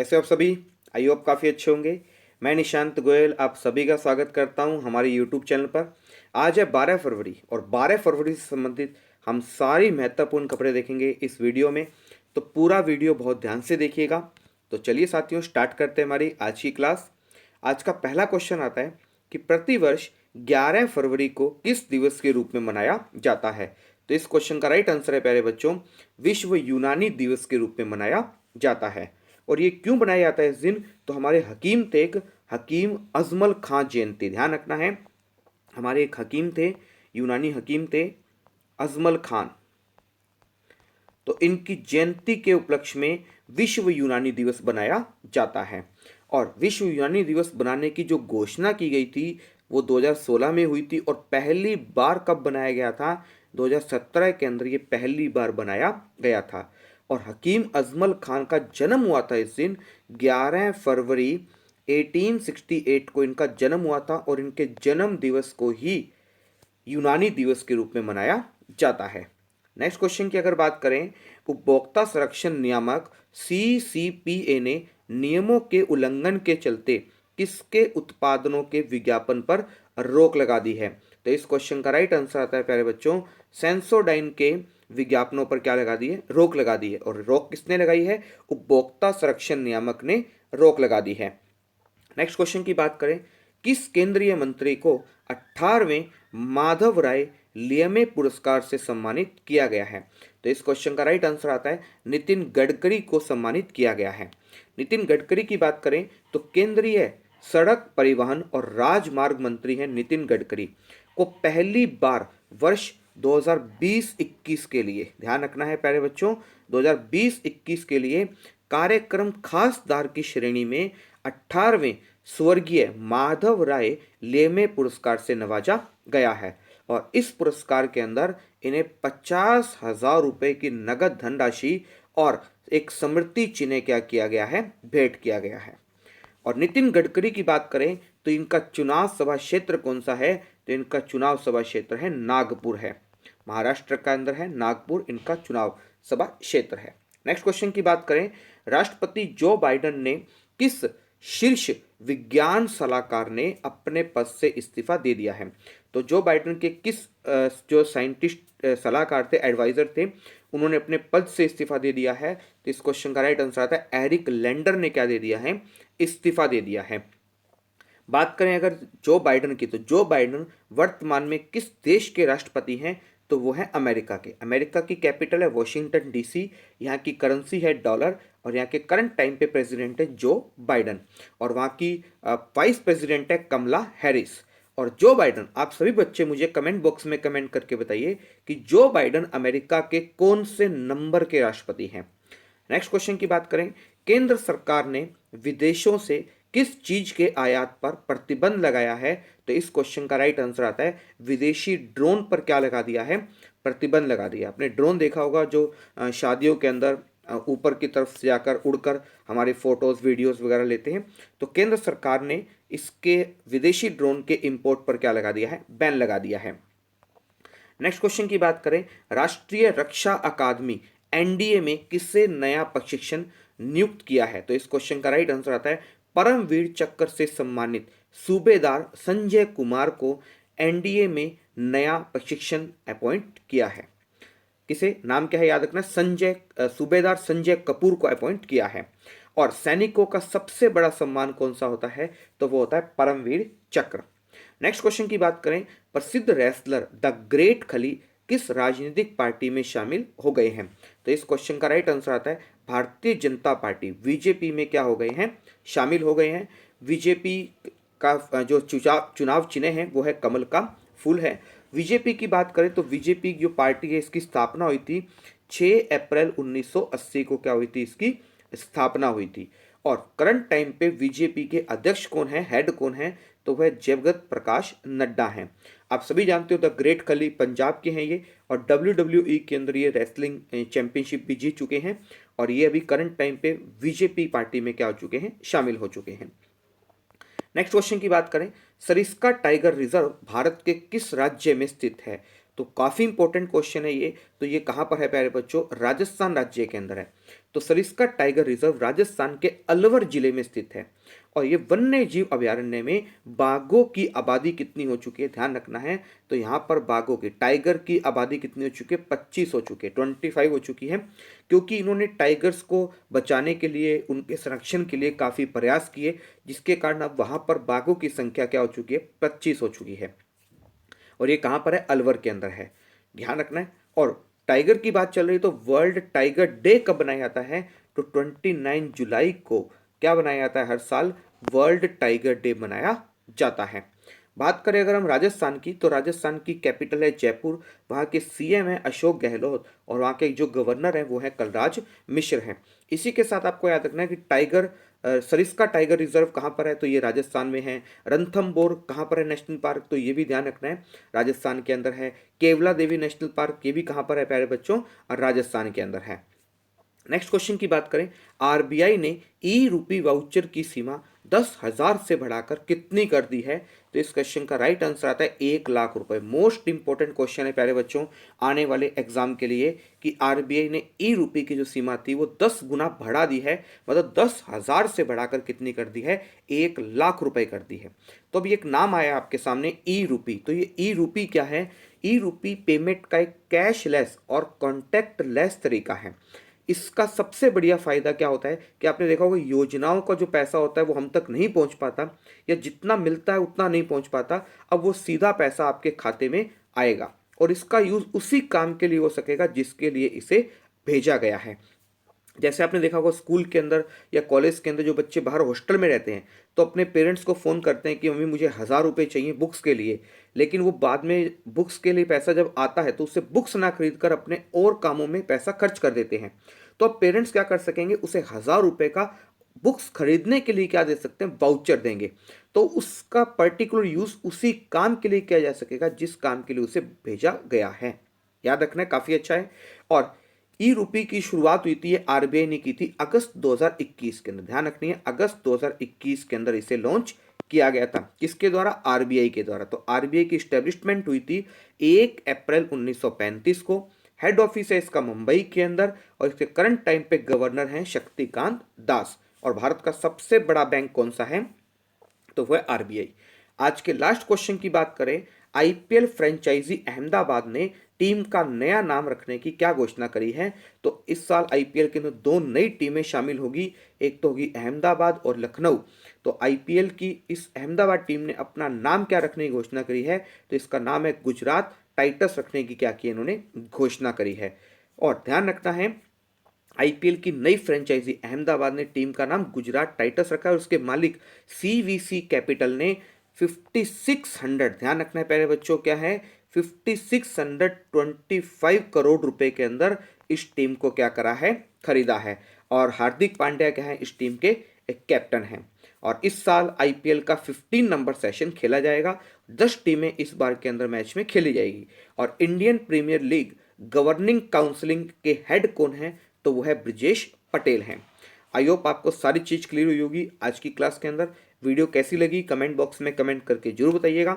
कैसे हो आप सभी। आई होप काफ़ी अच्छे होंगे। मैं निशांत गोयल आप सभी का स्वागत करता हूं हमारे यूट्यूब चैनल पर। आज है 12 फरवरी और 12 फरवरी से संबंधित हम सारी महत्वपूर्ण खबरें देखेंगे इस वीडियो में। तो पूरा वीडियो बहुत ध्यान से देखिएगा। तो चलिए साथियों, स्टार्ट करते हैं हमारी आज की क्लास। आज का पहला क्वेश्चन आता है कि प्रतिवर्ष 11 फरवरी को किस दिवस के रूप में मनाया जाता है। तो इस क्वेश्चन का राइट आंसर है प्यारे बच्चों, विश्व यूनानी दिवस के रूप में मनाया जाता है। और ये क्यों बनाया जाता है इस दिन, तो हमारे हकीम थे एक हकीम अजमल खां जयंती, ध्यान रखना है। हमारे एक हकीम थे, यूनानी हकीम थे अजमल खान। तो इनकी जयंती के उपलक्ष्य में विश्व यूनानी दिवस बनाया जाता है। और विश्व यूनानी दिवस बनाने की जो घोषणा की गई थी वो 2016 में हुई थी। और पहली बार कब बनाया गया था, 2017 के अंदर ये पहली बार बनाया गया था। और हकीम अजमल खान का जन्म हुआ था इस दिन 11 फरवरी 1868 को इनका जन्म हुआ था। और इनके जन्म दिवस को ही यूनानी दिवस के रूप में मनाया जाता है। नेक्स्ट क्वेश्चन की अगर बात करें, उपभोक्ता संरक्षण नियामक CCPA ने नियमों के उल्लंघन के चलते किसके उत्पादनों के विज्ञापन पर रोक लगा दी है। तो इस क्वेश्चन का राइट आंसर आता है प्यारे बच्चों, सेंसोडाइन के विज्ञापनों पर क्या लगा दी है, रोक लगा दी है। और रोक किसने लगाई है, उपभोक्ता संरक्षण नियामक ने रोक लगा दी है। नेक्स्ट क्वेश्चन की बात करें, किस केंद्रीय मंत्री को 18वें माधव राय लियमे पुरस्कार से सम्मानित किया गया है। तो इस क्वेश्चन का राइट आंसर आता है नितिन गडकरी को सम्मानित किया गया है। नितिन गडकरी की बात करें तो केंद्रीय सड़क परिवहन और राजमार्ग मंत्री हैं नितिन गडकरी को पहली बार वर्ष 2020-21 के लिए, ध्यान रखना है प्यारे बच्चों, 2020-21 के लिए कार्यक्रम खासदार की श्रेणी में 18वें स्वर्गीय माधव राय लेमे पुरस्कार से नवाजा गया है। और इस पुरस्कार के अंदर इन्हें 50,000 रुपए की नगद धनराशि और एक स्मृति चिन्ह क्या किया गया है, भेंट किया गया है। और नितिन गडकरी की बात करें तो इनका चुनाव सभा क्षेत्र कौन सा है, तो इनका चुनाव सभा क्षेत्र है नागपुर है, महाराष्ट्र का अंदर है नागपुर, इनका चुनाव सभा क्षेत्र है। नेक्स्ट क्वेश्चन की बात करें, राष्ट्रपति जो बाइडेन ने किस शीर्ष विज्ञान सलाहकार ने अपने पद से इस्तीफा दे दिया है। तो जो बाइडेन के किस जो साइंटिस्ट सलाहकार थे, एडवाइजर थे, उन्होंने अपने पद से इस्तीफा दे दिया है। तो इस क्वेश्चन का राइट आंसर आता है एरिक लैंडर ने क्या दे दिया है, इस्तीफा दे दिया है। बात करें अगर जो बाइडेन की, तो जो बाइडेन वर्तमान में किस देश के राष्ट्रपति हैं, तो वो है अमेरिका के। अमेरिका की कैपिटल है वॉशिंगटन DC, यहाँ की करेंसी है डॉलर। और यहाँ के करंट टाइम पे प्रेसिडेंट है जो बाइडेन। और वहाँ की वाइस प्रेसिडेंट है कमला हैरिस। और जो बाइडेन, आप सभी बच्चे मुझे कमेंट बॉक्स में कमेंट करके बताइए कि जो बाइडेन अमेरिका के कौन से नंबर के राष्ट्रपति हैं। नेक्स्ट क्वेश्चन की बात करें, केंद्र सरकार ने विदेशों से किस चीज के आयात पर प्रतिबंध लगाया है। तो इस क्वेश्चन का राइट आंसर आता है विदेशी ड्रोन पर क्या लगा दिया है, प्रतिबंध लगा दिया। आपने ड्रोन देखा होगा जो शादियों के अंदर ऊपर की तरफ से जाकर उड़कर हमारे फोटोज वीडियोस वगैरह लेते हैं। तो केंद्र सरकार ने इसके विदेशी ड्रोन के इंपोर्ट पर क्या लगा दिया है, बैन लगा दिया है। नेक्स्ट क्वेश्चन की बात करें, राष्ट्रीय रक्षा अकादमी NDA में किससे नया प्रशिक्षण नियुक्त किया है। तो इस क्वेश्चन का राइट आंसर आता है परमवीर चक्र से सम्मानित सूबेदार संजय कुमार को NDA में नया प्रशिक्षण अपॉइंट किया है। किसे, नाम क्या है याद रखना, संजय, सूबेदार संजय कपूर को अपॉइंट किया है। और सैनिकों का सबसे बड़ा सम्मान कौन सा होता है, तो वो होता है परमवीर चक्र। नेक्स्ट क्वेश्चन की बात करें, प्रसिद्ध रेसलर द ग्रेट खली किस राजनीतिक पार्टी में शामिल हो गए हैं। तो इस क्वेश्चन का राइट आंसर आता है भारतीय जनता पार्टी BJP में क्या हो गए हैं, शामिल हो गए हैं। BJP का जो चुनाव चिन्ह है वो है कमल का फूल है। बीजेपी की बात करें तो बीजेपी जो पार्टी है इसकी स्थापना हुई थी 6 अप्रैल 1980 को, क्या हुई थी, इसकी स्थापना हुई थी। और करंट टाइम पे बीजेपी के अध्यक्ष कौन है, हेड कौन है, तो वह जगत प्रकाश नड्डा हैं। आप सभी जानते हो द ग्रेट खली पंजाब के हैं ये। और WWE के अंदर ये रेसलिंग चैंपियनशिप भी जीत चुके हैं। और ये अभी करंट टाइम पे बीजेपी पार्टी में क्या हो चुके हैं, शामिल हो चुके हैं। नेक्स्ट क्वेश्चन की बात करें, सरिस्का टाइगर रिजर्व भारत के किस राज्य में स्थित है। तो काफी इंपॉर्टेंट क्वेश्चन है ये। तो ये कहां पर है प्यारे बच्चों, राजस्थान राज्य के अंदर है। तो सरिस्का टाइगर रिजर्व राजस्थान के अलवर जिले में स्थित है। और ये वन्य जीव अभयारण्य में बाघों की आबादी कितनी हो चुकी है, ध्यान रखना है। तो यहाँ पर बाघों की, टाइगर की आबादी कितनी हो चुकी है, 25 हो चुकी है, 25 हो चुकी है, क्योंकि इन्होंने टाइगर्स को बचाने के लिए, उनके संरक्षण के लिए काफ़ी प्रयास किए, जिसके कारण अब वहाँ पर बाघों की संख्या क्या हो चुकी है, 25 हो चुकी है। और ये कहाँ पर है, अलवर के अंदर है, ध्यान रखना है। और टाइगर की बात चल रही तो वर्ल्ड टाइगर डे कब बनाया जाता है, तो 29 जुलाई को क्या बनाया जाता है, हर साल वर्ल्ड टाइगर डे मनाया जाता है। बात करें अगर हम राजस्थान की, तो राजस्थान की कैपिटल है जयपुर, वहाँ के सीएम है अशोक गहलोत, और वहाँ के जो गवर्नर है वो है कलराज मिश्र हैं। इसी के साथ आपको याद रखना है कि टाइगर सरिस्का टाइगर रिजर्व कहाँ पर है, तो ये राजस्थान में है। रणथंबोर कहाँ पर है नेशनल पार्क, तो ये भी ध्यान रखना है, राजस्थान के अंदर है। केवला देवी नेशनल पार्क, ये भी कहाँ पर है प्यारे बच्चों, और राजस्थान के अंदर है। नेक्स्ट क्वेश्चन की बात करें, आरबीआई ने ई रूपी वाउचर की सीमा 10,000 से बढ़ाकर कितनी कर दी है, तो इस क्वेश्चन का राइट आंसर आता है 1,00,000 रुपए। मोस्ट इंपॉर्टेंट क्वेश्चन है प्यारे बच्चों आने वाले एग्जाम के लिए, कि आरबीआई ने ई रूपी की जो सीमा थी वो 10 गुना बढ़ा दी है, मतलब 10,000 से बढ़ाकर कितनी कर दी है, 1,00,000 रुपए कर दी है। तो अभी एक नाम आया आपके सामने, ई रूपी। तो ये ई रूपी क्या है, ई रूपी पेमेंट का एक कैशलेस और कॉन्टैक्टलेस तरीका है। इसका सबसे बढ़िया फायदा क्या होता है कि आपने देखा होगा, योजनाओं का जो पैसा होता है वो हम तक नहीं पहुंच पाता, या जितना मिलता है उतना नहीं पहुंच पाता, अब वो सीधा पैसा आपके खाते में आएगा, और इसका यूज उसी काम के लिए हो सकेगा जिसके लिए इसे भेजा गया है। जैसे आपने देखा होगा स्कूल के अंदर या कॉलेज के अंदर जो बच्चे बाहर हॉस्टल में रहते हैं, तो अपने पेरेंट्स को फ़ोन करते हैं कि मम्मी मुझे 1,000 रुपये चाहिए बुक्स के लिए, लेकिन वो बाद में बुक्स के लिए पैसा जब आता है तो उससे बुक्स ना खरीद कर अपने और कामों में पैसा खर्च कर देते हैं। तो अब पेरेंट्स क्या कर सकेंगे, उसे 1,000 रुपये का बुक्स खरीदने के लिए क्या दे सकते हैं, वाउचर देंगे। तो उसका पर्टिकुलर यूज़ उसी काम के लिए किया जा सकेगा जिस काम के लिए उसे भेजा गया है। याद रखना है, काफ़ी अच्छा है। और ई रूपी की शुरुआत हुई थी, ये आरबीआई ने की थी अगस्त 2021 के अंदर, ध्यान रखनी है, अगस्त 2021 के अंदर इसे लॉन्च किया गया था। किसके द्वारा, आरबीआई के द्वारा। तो आरबीआई की स्टैब्लिशमेंट हुई थी 1 अप्रैल 1935 को। हेड ऑफिस है इसका मुंबई के अंदर, और इसके करंट टाइम पे गवर्नर हैं शक्तिकांत दास। और भारत का सबसे बड़ा बैंक कौन सा है, तो वह है आरबीआई। आज के लास्ट क्वेश्चन की बात करें, आईपीएल फ्रेंचाइजी अहमदाबाद ने टीम का नया नाम रखने की क्या घोषणा करी है, तो इस साल आईपीएल के अंदर 2 नई टीमें शामिल होगी, एक तो होगी अहमदाबाद और लखनऊ। तो आईपीएल की इस अहमदाबाद टीम ने अपना नाम क्या रखने की घोषणा करी है, तो इसका नाम है गुजरात टाइटंस रखने की क्या की इन्होंने घोषणा करी है। और ध्यान रखना है, आईपीएल की नई फ्रेंचाइजी अहमदाबाद ने टीम का नाम गुजरात टाइटंस रखा है, और उसके मालिक सीवीसी कैपिटल ने 5600, ध्यान रखना है प्यारे बच्चों, क्या है, 5625 करोड़ रुपए के अंदर इस टीम को क्या करा है, खरीदा है। और हार्दिक पांड्या क्या है, इस टीम के एक कैप्टन हैं। और इस साल आईपीएल का 15 नंबर सेशन खेला जाएगा, 10 टीमें इस बार के अंदर मैच में खेली जाएगी। और Indian premier league governing counselling के हेड कौन है, तो वो है ब्रिजेश पटेल हैं। आई होप आपको सारी चीज़ क्लियर हुई होगी आज की क्लास के अंदर। वीडियो कैसी लगी कमेंट बॉक्स में कमेंट करके जरूर बताइएगा।